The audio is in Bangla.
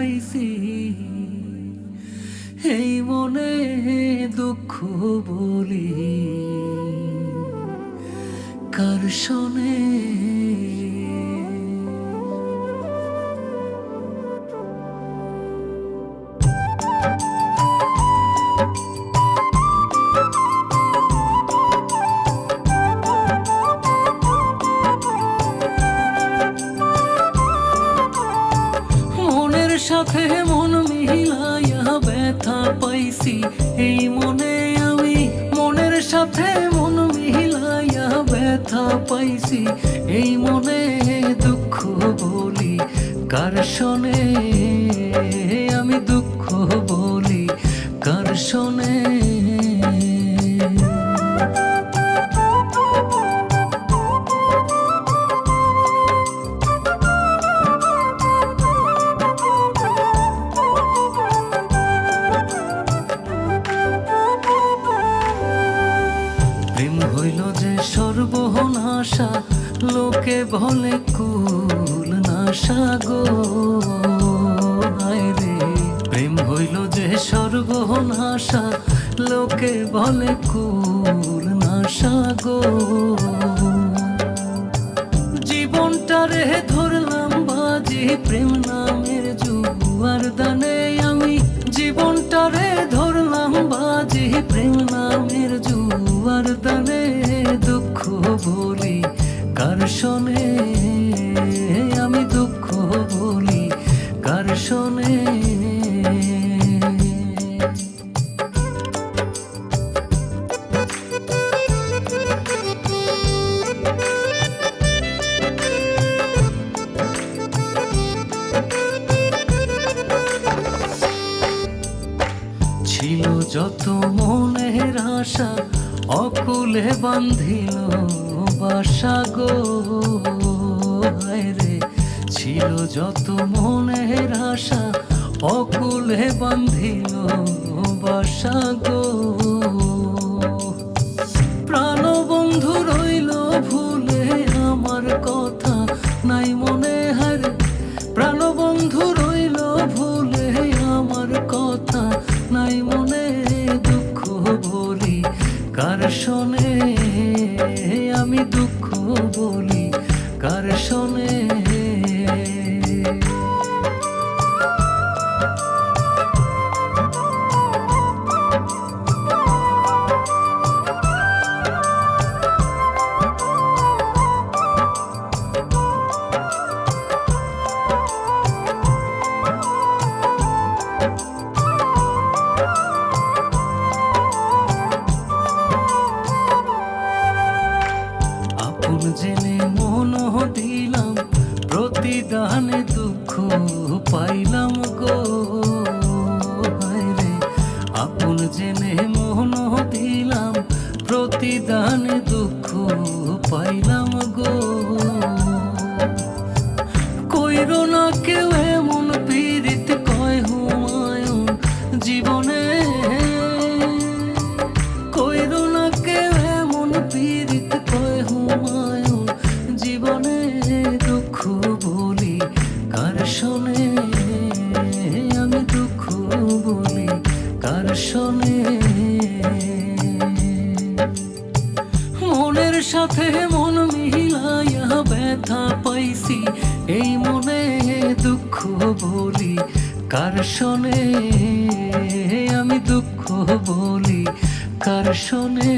পাইছি, এই মনে দুঃখ বলি কার শোনে। মনের সাথে মন মিলাইয়া ব্যথা পাইছি, এই মনে আমি মনের সাথে মন মিলাইয়া ব্যথা পাইছি, এই মনে দুঃখ বলি কার শোনে, আমি দুঃখ বলি কার শোনে। প্রেম হইল যে সর্বনাশা, লোকে বলে কুল নাশা গো, হায় রে। প্রেম হইল যে সর্বনাশা, লোকে বলে কুল নাশা গো। জীবনটারে ধরলাম বাজি প্রেম নামের জুয়ার দানে, আমি জীবনটারে ধরলাম বাজি প্রেম নামের জুয়ার দানে, দুঃখ বলি কার শোনে, আমি দুঃখ বলি কার শোনে। ছিল যত মনের আশা, অকুলে বান্ধিল বাসা গো, হায় রে। ছিল যত মনের আশা, অকুলে বান্ধিল বাসা গো। প্রাণবন্ধু রইল ভুলে আমার কথা নাই মনে, হায় প্রাণবন্ধু রইল ভুলে আমার কথা নাই মনে, দুঃখ বলি কার শোনে, আমি দুঃখ বলি কার শোনে। আপন জেনে মন দিলাম, প্রতিদানে দুঃখ পাইলাম গো, হায় রে। আপন জেনে মন দিলাম, প্রতিদানে দুঃখ পাইলাম গো। কইরো না কেউ এমন পীড়িত কয় হুমায়ুন জীবনে, কইরো না কেউ এমন পীড়িত কয় হুমায়ুন জীবনে, দুঃখ বলি কার শোনে, আমি দুঃখ বলি কার শোনে। মনের সাথে মন মিলাইয়া ব্যথা পাইছি, এই মনে দুঃখ বলি কার শোনে, আমি দুঃখ বলি কার শোনে।